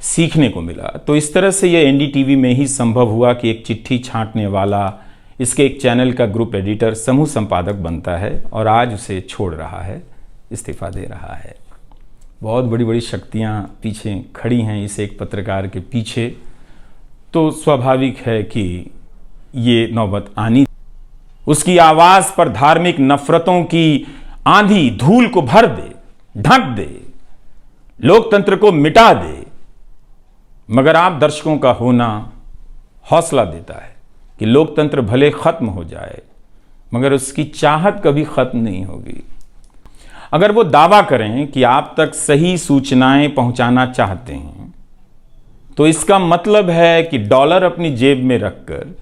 सीखने को मिला। तो इस तरह से यह एनडीटीवी में ही संभव हुआ कि एक चिट्ठी छांटने वाला इसके एक चैनल का ग्रुप एडिटर, समूह संपादक बनता है और आज उसे छोड़ रहा है, इस्तीफा दे रहा है। बहुत बड़ी बड़ी शक्तियाँ पीछे खड़ी हैं इस एक पत्रकार के पीछे। तो स्वाभाविक है कि ये नौबत आनी। उसकी आवाज़ पर धार्मिक नफरतों की आंधी धूल को भर दे, ढक दे, लोकतंत्र को मिटा दे। मगर आप दर्शकों का होना हौसला देता है कि लोकतंत्र भले खत्म हो जाए मगर उसकी चाहत कभी खत्म नहीं होगी। अगर वो दावा करें कि आप तक सही सूचनाएं पहुंचाना चाहते हैं तो इसका मतलब है कि डॉलर अपनी जेब में रखकर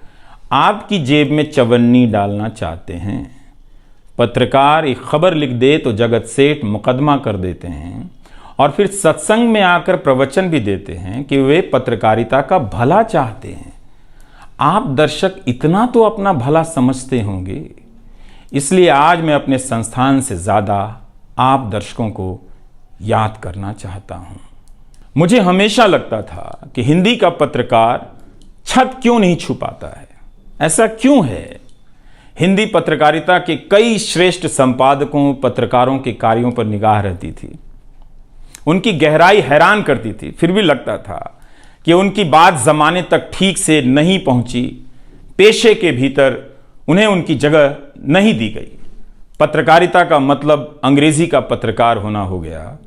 आपकी जेब में चवन्नी डालना चाहते हैं। पत्रकार एक खबर लिख दे तो जगत सेठ मुकदमा कर देते हैं और फिर सत्संग में आकर प्रवचन भी देते हैं कि वे पत्रकारिता का भला चाहते हैं। आप दर्शक इतना तो अपना भला समझते होंगे। इसलिए आज मैं अपने संस्थान से ज़्यादा आप दर्शकों को याद करना चाहता हूं। मुझे हमेशा लगता था कि हिंदी का पत्रकार छत क्यों नहीं छुपाता है। ऐसा क्यों है? हिंदी पत्रकारिता के कई श्रेष्ठ संपादकों, पत्रकारों के कार्यों पर निगाह रहती थी। उनकी गहराई हैरान करती थी। फिर भी लगता था कि उनकी बात जमाने तक ठीक से नहीं पहुंची। पेशे के भीतर उन्हें उनकी जगह नहीं दी गई। पत्रकारिता का मतलब अंग्रेजी का पत्रकार होना हो गया।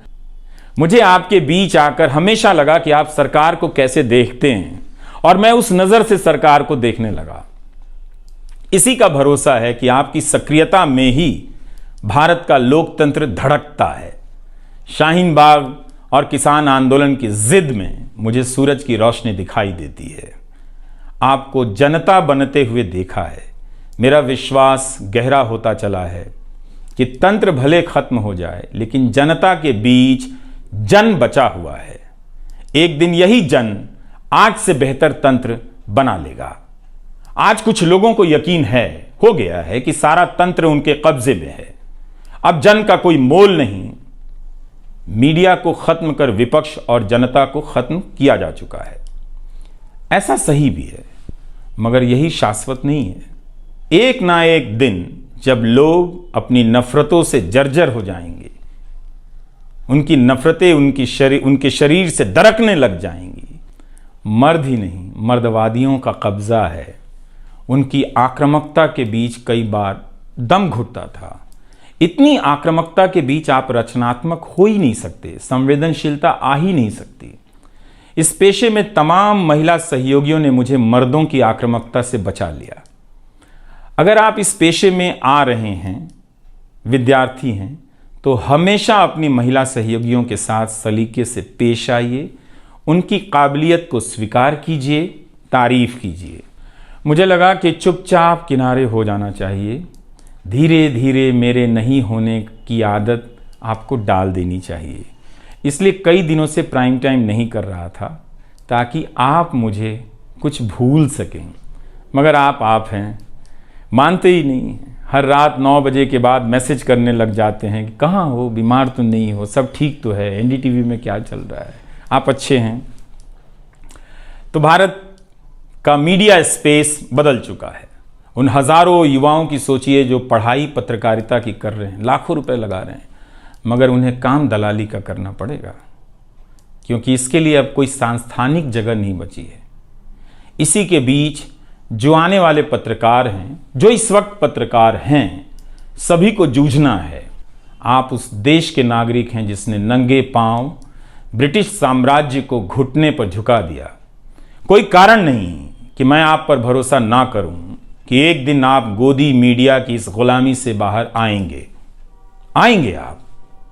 मुझे आपके बीच आकर हमेशा लगा कि आप सरकार को कैसे देखते हैं और मैं उस नज़र से सरकार को देखने लगा। इसी का भरोसा है कि आपकी सक्रियता में ही भारत का लोकतंत्र धड़कता है। शाहीन बाग और किसान आंदोलन की जिद में मुझे सूरज की रोशनी दिखाई देती है। आपको जनता बनते हुए देखा है। मेरा विश्वास गहरा होता चला है। कि तंत्र भले खत्म हो जाए लेकिन जनता के बीच जन बचा हुआ है। एक दिन यही जन आज से बेहतर तंत्र बना लेगा। आज कुछ लोगों को यकीन हो गया है कि सारा तंत्र उनके कब्जे में है, अब जन का कोई मोल नहीं। मीडिया को खत्म कर विपक्ष और जनता को खत्म किया जा चुका है। ऐसा सही भी है, मगर यही शाश्वत नहीं है। एक ना एक दिन जब लोग अपनी नफरतों से जर्जर हो जाएंगे, उनकी नफरतें उनके शरीर से दरकने लग जाएंगी। मर्द ही नहीं, मर्दवादियों का कब्जा है। उनकी आक्रामकता के बीच कई बार दम घुटता था। इतनी आक्रामकता के बीच आप रचनात्मक हो ही नहीं सकते, संवेदनशीलता आ ही नहीं सकती। इस पेशे में तमाम महिला सहयोगियों ने मुझे मर्दों की आक्रामकता से बचा लिया। अगर आप इस पेशे में आ रहे हैं, विद्यार्थी हैं, तो हमेशा अपनी महिला सहयोगियों के साथ सलीके से पेश आइए, उनकी काबिलियत को स्वीकार कीजिए, तारीफ कीजिए। मुझे लगा कि चुपचाप किनारे हो जाना चाहिए। धीरे धीरे मेरे नहीं होने की आदत आपको डाल देनी चाहिए। इसलिए कई दिनों से प्राइम टाइम नहीं कर रहा था ताकि आप मुझे कुछ भूल सकें, मगर आप हैं, मानते ही नहीं। हर रात 9 बजे के बाद मैसेज करने लग जाते हैं कि कहाँ हो, बीमार तो नहीं हो, सब ठीक तो है, एनडीटीवी में क्या चल रहा है, आप अच्छे हैं। तो भारत का मीडिया स्पेस बदल चुका है। उन हजारों युवाओं की सोचिए जो पढ़ाई पत्रकारिता की कर रहे हैं, लाखों रुपए लगा रहे हैं, मगर उन्हें काम दलाली का करना पड़ेगा, क्योंकि इसके लिए अब कोई सांस्थानिक जगह नहीं बची है। इसी के बीच जो आने वाले पत्रकार हैं, जो इस वक्त पत्रकार हैं, सभी को जूझना है। आप उस देश के नागरिक हैं जिसने नंगे पांव ब्रिटिश साम्राज्य को घुटने पर झुका दिया। कोई कारण नहीं कि मैं आप पर भरोसा ना करूं कि एक दिन आप गोदी मीडिया की इस गुलामी से बाहर आएंगे।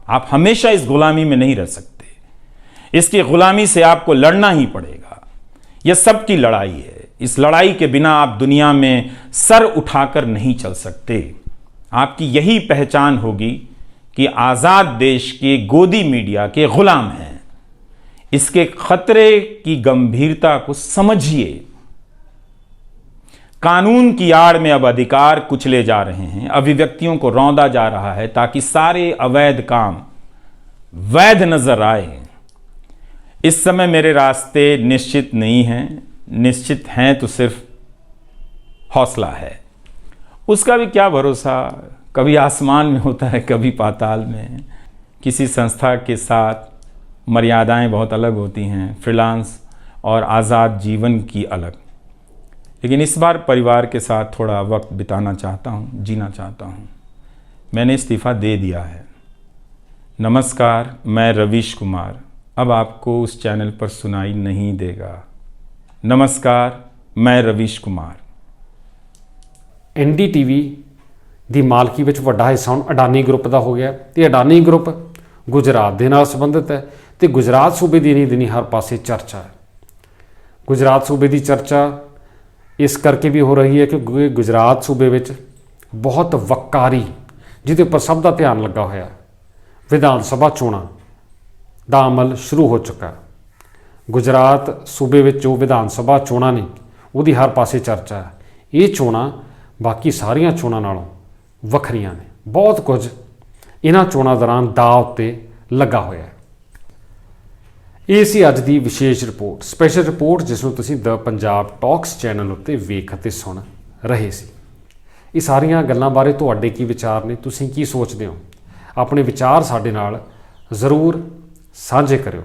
आप हमेशा इस गुलामी में नहीं रह सकते। इसकी गुलामी से आपको लड़ना ही पड़ेगा। यह सबकी लड़ाई है। इस लड़ाई के बिना आप दुनिया में सर उठाकर नहीं चल सकते। आपकी यही पहचान होगी कि आजाद देश के गोदी मीडिया के गुलाम हैं। इसके खतरे की गंभीरता को समझिए। कानून की आड़ में अब अधिकार कुचले जा रहे हैं, अभिव्यक्तियों को रौंदा जा रहा है ताकि सारे अवैध काम वैध नजर आए। इस समय मेरे रास्ते निश्चित नहीं हैं, निश्चित हैं तो सिर्फ हौसला है। उसका भी क्या भरोसा, कभी आसमान में होता है, कभी पाताल में। किसी संस्था के साथ मर्यादाएं बहुत अलग होती हैं, फ्रीलांस और आज़ाद जीवन की अलग। लेकिन इस बार परिवार के साथ थोड़ा वक्त बिताना चाहता हूँ, जीना चाहता हूँ। मैंने इस्तीफ़ा दे दिया है। नमस्कार, मैं रवीश कुमार अब आपको उस चैनल पर सुनाई नहीं देगा। नमस्कार, मैं रवीश कुमार। एनडीटीवी ਦੀ ਮਾਲਕੀ ਵਿੱਚ ਵੱਡਾ ਹਿੱਸਾ ਹੁਣ ਅਡਾਨੀ ਗਰੁੱਪ ਦਾ ਹੋ ਗਿਆ ਤੇ ਅਡਾਨੀ ਗਰੁੱਪ ਗੁਜਰਾਤ ਦੇ ਨਾਲ ਸੰਬੰਧਿਤ ਹੈ ਤੇ ਗੁਜਰਾਤ ਸੂਬੇ ਦੀ ਦਿਨੀ ਹਰ ਪਾਸੇ ਚਰਚਾ ਹੈ। ਗੁਜਰਾਤ ਸੂਬੇ ਦੀ ਚਰਚਾ ਇਸ ਕਰਕੇ ਵੀ ਹੋ ਰਹੀ ਹੈ ਕਿ ਗੁਜਰਾਤ ਸੂਬੇ ਵਿੱਚ ਬਹੁਤ ਵਕਾਰੀ ਜਿਹਦੇ ਉੱਪਰ ਸਭ ਦਾ ਧਿਆਨ ਲੱਗਾ ਹੋਇਆ ਵਿਧਾਨ ਸਭਾ ਚੋਣਾਂ ਦਾ ਅਮਲ ਸ਼ੁਰੂ ਹੋ ਚੁੱਕਾ। ਗੁਜਰਾਤ ਸੂਬੇ ਵਿੱਚ ਜੋ ਵਿਧਾਨ ਸਭਾ ਚੋਣਾਂ ਨੇ ਉਹਦੀ ਹਰ ਪਾਸੇ ਚਰਚਾ ਹੈ। ਇਹ ਚੋਣਾਂ ਬਾਕੀ ਸਾਰੀਆਂ ਚੋਣਾਂ ਨਾਲੋਂ ਵੱਖਰੀਆਂ ਨੇ। ਬਹੁਤ ਕੁਝ ਇਹਨਾਂ ਚੋਣਾਂ ਦੌਰਾਨ ਦਾਅ ਉੱਤੇ ਲੱਗਾ ਹੋਇਆ ਹੈ। ਇਹ ਸੀ ਅੱਜ ਦੀ ਵਿਸ਼ੇਸ਼ ਰਿਪੋਰਟ, ਸਪੈਸ਼ਲ ਰਿਪੋਰਟ ਜਿਸ ਨੂੰ ਤੁਸੀਂ ਦ ਪੰਜਾਬ ਟਾਕਸ ਚੈਨਲ ਉੱਤੇ ਵੇਖ ਅਤੇ ਸੁਣ ਰਹੇ ਸੀ। ਇਹ ਸਾਰੀਆਂ ਗੱਲਾਂ ਬਾਰੇ ਤੁਹਾਡੇ ਕੀ ਵਿਚਾਰ ਨੇ, ਤੁਸੀਂ ਕੀ ਸੋਚਦੇ ਹੋ? ਆਪਣੇ ਵਿਚਾਰ ਸਾਡੇ ਨਾਲ ਜ਼ਰੂਰ ਸਾਂਝੇ ਕਰਿਓ।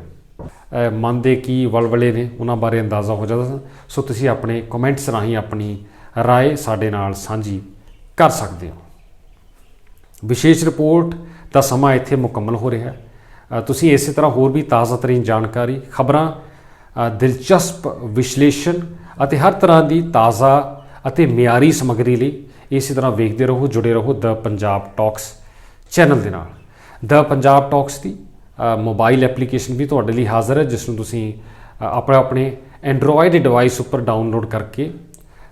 ਮਨ ਦੇ ਕੀ ਵਲਵਲੇ ਨੇ ਉਹਨਾਂ ਬਾਰੇ ਅੰਦਾਜ਼ਾ ਹੋ ਜਾਂਦਾ। ਸੋ ਤੁਸੀਂ ਆਪਣੇ ਕਮੈਂਟਸ ਰਾਹੀਂ ਆਪਣੀ ਰਾਏ ਸਾਡੇ ਨਾਲ ਸਾਂਝੀ ਕਰ ਸਕਦੇ ਹੋ। ਵਿਸ਼ੇਸ਼ ਰਿਪੋਰਟ ਦਾ ਸਮਾਂ ਇੱਥੇ ਮੁਕੰਮਲ ਹੋ ਰਿਹਾ ਹੈ। ਤੁਸੀਂ ਇਸੇ ਤਰ੍ਹਾਂ ਹੋਰ ਵੀ ਤਾਜ਼ਾ ਤਰੀਨ ਜਾਣਕਾਰੀ, ਖਬਰਾਂ, ਦਿਲਚਸਪ ਵਿਸ਼ਲੇਸ਼ਣ ਅਤੇ ਹਰ ਤਰ੍ਹਾਂ ਦੀ ਤਾਜ਼ਾ ਅਤੇ ਮਿਆਰੀ ਸਮੱਗਰੀ ਲਈ ਇਸੇ ਤਰ੍ਹਾਂ ਵੇਖਦੇ ਰਹੋ, ਜੁੜੇ ਰਹੋ ਦ ਪੰਜਾਬ ਟਾਕਸ ਚੈਨਲ ਦੇ ਨਾਲ। ਦ ਪੰਜਾਬ ਟਾਕਸ ਦੀ ਮੋਬਾਈਲ ਐਪਲੀਕੇਸ਼ਨ ਵੀ ਤੁਹਾਡੇ ਲਈ ਹਾਜ਼ਰ ਹੈ, ਜਿਸ ਨੂੰ ਤੁਸੀਂ ਆਪਣੇ ਐਂਡਰੋਇਡ ਡਿਵਾਈਸ ਉੱਪਰ ਡਾਊਨਲੋਡ ਕਰਕੇ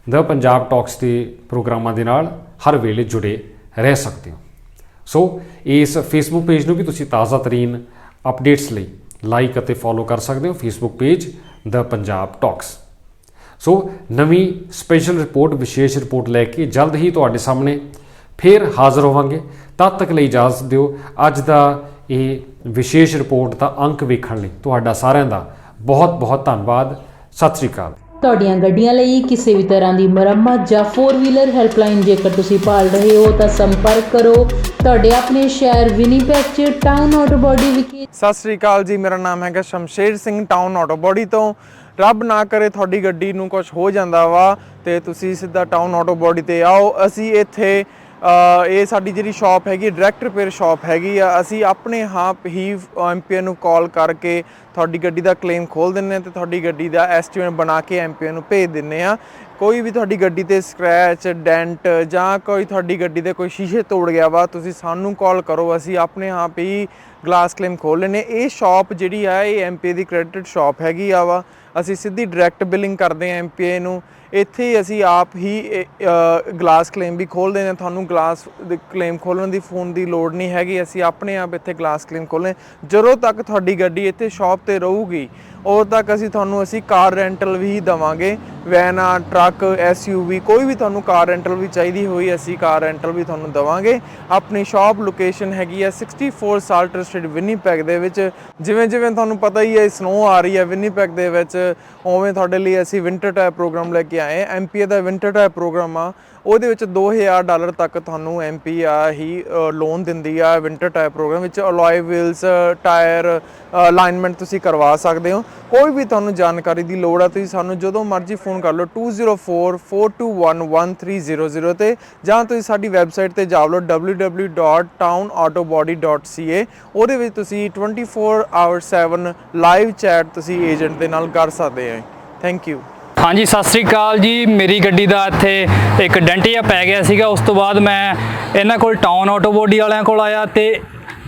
ਦ ਪੰਜਾਬ ਟਾਕਸ ਦੇ ਪ੍ਰੋਗਰਾਮਾਂ ਦੇ ਨਾਲ ਹਰ ਵੇਲੇ ਜੁੜੇ ਰਹਿ ਸਕਦੇ ਹੋ। ਸੋ ਇਸ ਫੇਸਬੁੱਕ ਪੇਜ ਨੂੰ ਵੀ ਤੁਸੀਂ ਤਾਜ਼ਾ ਤਰੀਨ ਅਪਡੇਟਸ ਲਈ ਲਾਈਕ ਅਤੇ ਫੋਲੋ ਕਰ ਸਕਦੇ ਹੋ, ਫੇਸਬੁੱਕ ਪੇਜ ਦ ਪੰਜਾਬ ਟਾਕਸ। ਸੋ ਨਵੀਂ ਸਪੈਸ਼ਲ ਰਿਪੋਰਟ, ਵਿਸ਼ੇਸ਼ ਰਿਪੋਰਟ ਲੈ ਕੇ ਜਲਦ ਹੀ ਤੁਹਾਡੇ ਸਾਹਮਣੇ ਫਿਰ ਹਾਜ਼ਰ ਹੋਵਾਂਗੇ। ਤਦ ਤੱਕ ਲਈ ਇਜਾਜ਼ਤ ਦਿਓ। ਅੱਜ ਦਾ ਇਹ ਵਿਸ਼ੇਸ਼ ਰਿਪੋਰਟ ਦਾ ਅੰਕ ਵੇਖਣ ਲਈ ਤੁਹਾਡਾ ਸਾਰਿਆਂ ਦਾ ਬਹੁਤ ਬਹੁਤ ਧੰਨਵਾਦ। ਸਤਿ ਸ਼੍ਰੀ ਅਕਾਲ। ਤੁਹਾਡੀਆਂ ਗੱਡੀਆਂ ਲਈ ਕਿਸੇ ਵੀ ਤਰ੍ਹਾਂ ਦੀ ਮੁਰੰਮਤ ਜਾਂ 4 ਵੀਲਰ ਹੈਲਪਲਾਈਨ ਜੇਕਰ ਤੁਸੀਂ ਭਾਲ ਰਹੇ ਹੋ ਤਾਂ ਸੰਪਰਕ ਕਰੋ ਤੁਹਾਡੇ ਆਪਣੇ ਸ਼ਹਿਰ ਵਿਨੀਪੈਗ 'ਚ ਟਾਊਨ ਆਟੋ ਬਾਡੀ ਵਿਖੇ। ਸਤਿ ਸ੍ਰੀ ਅਕਾਲ ਜੀ, ਮੇਰਾ ਨਾਮ ਹੈਗਾ Shamsher Singh, town Auto body ਤੋਂ। ਰੱਬ ਨਾ ਕਰੇ ਤੁਹਾਡੀ ਗੱਡੀ ਨੂੰ ਕੁਝ ਹੋ ਜਾਂਦਾ ਵਾ ਤੇ ਤੁਸੀਂ ਸਿੱਧਾ ਟਾਊਨ ਆਟੋ ਬਾਡੀ ਤੇ ਆਓ। ਅਸੀਂ ਇੱਥੇ ਇਹ ਸਾਡੀ ਜਿਹੜੀ ਸ਼ਾਪ ਹੈਗੀ ਡਾਇਰੈਕਟ ਰਿਪੇਅਰ ਸ਼ਾਪ ਹੈਗੀ ਆ। ਅਸੀਂ ਆਪਣੇ ਆਪ ਹੀ ਐਮਪੀਏ ਨੂੰ ਕਾਲ ਕਰਕੇ ਤੁਹਾਡੀ ਗੱਡੀ ਦਾ ਕਲੇਮ ਖੋਲ੍ਹ ਦਿੰਦੇ ਹਾਂ ਤੇ ਤੁਹਾਡੀ ਗੱਡੀ ਦਾ ਐਸਟੀਮੇਟ ਬਣਾ ਕੇ ਐਮਪੀਏ ਨੂੰ ਭੇਜ ਦਿੰਦੇ ਹਾਂ। ਕੋਈ ਵੀ ਤੁਹਾਡੀ ਗੱਡੀ ਤੇ ਸਕ੍ਰੈਚ, ਡੈਂਟ ਜਾਂ ਕੋਈ ਤੁਹਾਡੀ ਗੱਡੀ ਦੇ ਕੋਈ ਸ਼ੀਸ਼ੇ ਤੋੜ ਗਿਆ ਵਾ, ਤੁਸੀਂ ਸਾਨੂੰ ਕਾਲ ਕਰੋ, ਅਸੀਂ ਆਪਣੇ ਆਪ ਹੀ ਗਲਾਸ ਕਲੇਮ ਖੋਲ੍ਹ ਲੈਂਦੇ। ਇਹ ਸ਼ਾਪ ਜਿਹੜੀ ਆ ਇਹ ਐਮਪੀਏ ਦੀ ਕ੍ਰੈਡਿਟਡ ਸ਼ਾਪ ਹੈਗੀ ਆ ਵਾ। ਅਸੀਂ ਸਿੱਧੀ ਡਾਇਰੈਕਟ ਬਿਲਿੰਗ ਕਰਦੇ ਹਾਂ ਐਮਪੀਏ ਨੂੰ। ਇੱਥੇ ਅਸੀਂ ਆਪ ਹੀ ਗਲਾਸ ਕਲੇਮ ਵੀ ਖੋਲ੍ਹਦੇ ਹਾਂ। ਤੁਹਾਨੂੰ ਗਲਾਸ ਕਲੇਮ ਖੋਲ੍ਹਣ ਦੀ ਫੋਨ ਦੀ ਲੋੜ ਨਹੀਂ ਹੈਗੀ, ਅਸੀਂ ਆਪਣੇ ਆਪ ਇੱਥੇ ਗਲਾਸ ਕਲੇਮ ਖੋਲ੍ਹਦੇ। ਜਦੋਂ ਤੱਕ ਤੁਹਾਡੀ ਗੱਡੀ ਇੱਥੇ ਸ਼ਾਪ ਤੇ ਰਹੂਗੀ ਉਦੋਂ ਤੱਕ ਅਸੀਂ ਕਾਰ ਰੈਂਟਲ ਵੀ ਦੇਵਾਂਗੇ। ਵੈਨਾਂ, ਟਰੱਕ, SUV ਕੋਈ ਵੀ ਤੁਹਾਨੂੰ ਕਾਰ ਰੈਂਟਲ ਵੀ ਚਾਹੀਦੀ ਹੋਈ ਅਸੀਂ ਕਾਰ ਰੈਂਟਲ ਵੀ ਤੁਹਾਨੂੰ ਦੇਵਾਂਗੇ। ਆਪਣੀ ਸ਼ਾਪ ਲੋਕੇਸ਼ਨ ਹੈਗੀ ਆ 64 ਸਾਲਟਰ ਸਟਰੀਟ ਵਿਨੀਪੈਗ ਦੇ ਵਿੱਚ। ਜਿਵੇਂ ਤੁਹਾਨੂੰ ਪਤਾ ਹੀ ਹੈ ਸਨੋ ਆ ਰਹੀ ਹੈ ਵਿਨੀਪੈਗ ਦੇ ਵਿੱਚ, ਉਵੇਂ ਤੁਹਾਡੇ ਲਈ ਅਸੀਂ ਵਿੰਟਰ ਟਾਇਰ ਪ੍ਰੋਗਰਾਮ ਲੈ ਕੇ ਆਏ। ਐਮਪੀਏ ਦਾ ਵਿੰਟਰ ਟਾਇਰ ਪ੍ਰੋਗਰਾਮ ਆ, ਉਹਦੇ ਵਿੱਚ $2000 ਤੱਕ ਤੁਹਾਨੂੰ ਐਮਪੀ ਹੀ ਲੋਨ ਦਿੰਦੀ ਆ। ਵਿੰਟਰ ਟਾਇਰ ਪ੍ਰੋਗਰਾਮ ਵਿੱਚ ਅਲੋਏ ਵੀਲਸ, ਟਾਇਰ ਅਲਾਈਨਮੈਂਟ ਤੁਸੀਂ ਕਰਵਾ ਸਕਦੇ ਹੋ। ਕੋਈ ਵੀ ਤੁਹਾਨੂੰ ਜਾਣਕਾਰੀ ਦੀ ਲੋੜ ਆ ਤੁਸੀਂ ਸਾਨੂੰ ਜਦੋਂ ਮਰਜ਼ੀ ਫੋਨ ਕਰ ਲਓ 2044211300 ਤੇ, ਜਾਂ ਤੁਸੀਂ ਸਾਡੀ ਵੈਬਸਾਈਟ ਤੇ ਜਾ ਲਓ www.townautobody.ca। ਉਹਦੇ ਵਿੱਚ ਤੁਸੀਂ 24/7 ਲਾਈਵ ਚੈਟ ਤੁਸੀਂ ਏਜੰਟ ਦੇ ਨਾਲ ਕਰ ਸਕਦੇ ਹੋ। Thank you. ਹਾਂਜੀ, ਸਤਿ ਸ੍ਰੀ ਅਕਾਲ ਜੀ। ਮੇਰੀ ਗੱਡੀ ਦਾ ਇੱਥੇ ਇੱਕ ਡੈਂਟ ਜਿਹਾ ਪੈ ਗਿਆ ਸੀਗਾ। ਉਸ ਤੋਂ ਬਾਅਦ ਮੈਂ ਇਹਨਾਂ ਕੋਲ ਟਾਊਨ ਆਟੋ ਬਾਡੀ ਵਾਲਿਆਂ ਕੋਲ ਆਇਆ ਤੇ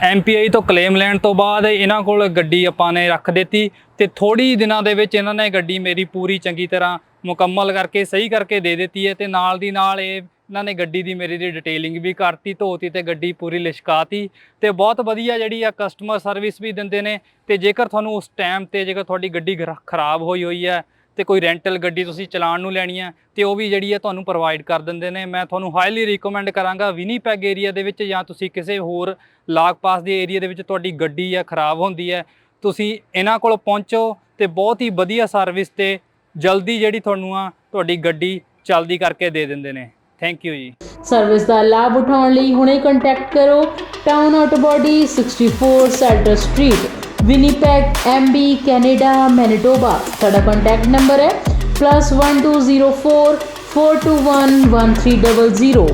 MPI ਤੋਂ ਕਲੇਮ ਲੈਣ ਤੋਂ ਬਾਅਦ ਇਹਨਾਂ ਕੋਲ ਗੱਡੀ ਆਪਾਂ ਨੇ ਰੱਖ ਦਿੱਤੀ ਤੇ ਥੋੜੀ ਦਿਨਾਂ ਦੇ ਵਿੱਚ ਇਹਨਾਂ ਨੇ ਗੱਡੀ ਮੇਰੀ ਪੂਰੀ ਚੰਗੀ ਤਰ੍ਹਾਂ ਮੁਕੰਮਲ ਕਰਕੇ ਸਹੀ ਕਰਕੇ ਦੇ ਦਿੱਤੀ ਹੈ ਤੇ ਨਾਲ ਦੀ ਨਾਲ ਇਹਨਾਂ ਨੇ ਗੱਡੀ ਦੀ ਮੇਰੀ ਦੀ ਡਿਟੇਲਿੰਗ ਵੀ ਕਰਤੀ, ਧੋਤੀ ਤੇ ਗੱਡੀ ਪੂਰੀ ਲਿਸ਼ਕਾਤੀ ਤੇ ਬਹੁਤ ਵਧੀਆ ਜਿਹੜੀ ਆ ਕਸਟਮਰ ਸਰਵਿਸ ਵੀ ਦਿੰਦੇ ਨੇ। ਤੇ ਜੇਕਰ ਤੁਹਾਨੂੰ ਉਸ ਟਾਈਮ ਤੇ ਜੇਕਰ ਤੁਹਾਡੀ ਗੱਡੀ ਖਰਾਬ ਹੋਈ ਹੈ ਤੇ ਕੋਈ ਰੈਂਟਲ ਗੱਡੀ ਤੁਸੀਂ ਚਲਾਉਣ ਨੂੰ ਲੈਣੀ ਹੈ ਤੇ ਉਹ ਵੀ ਜਿਹੜੀ ਹੈ ਤੁਹਾਨੂੰ ਪ੍ਰੋਵਾਈਡ ਕਰ ਦਿੰਦੇ ਨੇ। ਮੈਂ ਤੁਹਾਨੂੰ ਹਾਈਲੀ ਰਿਕਮੈਂਡ ਕਰਾਂਗਾ ਵਿਨੀਪੈਗ ਏਰੀਆ ਦੇ ਵਿੱਚ ਜਾਂ ਤੁਸੀਂ ਕਿਸੇ ਹੋਰ ਲਾਗ ਪਾਸ ਦੇ ਏਰੀਆ ਦੇ ਵਿੱਚ ਤੁਹਾਡੀ ਗੱਡੀ ਹੈ ਖਰਾਬ ਹੁੰਦੀ ਹੈ, ਤੁਸੀਂ ਇਹਨਾਂ ਕੋਲ ਪਹੁੰਚੋ ਤੇ ਬਹੁਤ ਹੀ ਵਧੀਆ ਸਰਵਿਸ ਤੇ ਜਲਦੀ ਜਿਹੜੀ ਤੁਹਾਨੂੰ ਆ ਤੁਹਾਡੀ ਗੱਡੀ ਚਲਦੀ ਕਰਕੇ ਦੇ ਦਿੰਦੇ ਨੇ। ਥੈਂਕ ਯੂ ਜੀ। ਸਰਵਿਸ ਦਾ ਲਾਭ ਉਠਾਉਣ ਲਈ ਹੁਣੇ ਕੰਟੈਕਟ ਕਰੋ Town Auto Body 64 Salter Street Winnipeg MB Canada Manitoba. ਸਾਡਾ ਕੰਟੈਕਟ ਨੰਬਰ ਹੈ +1204 421 1300।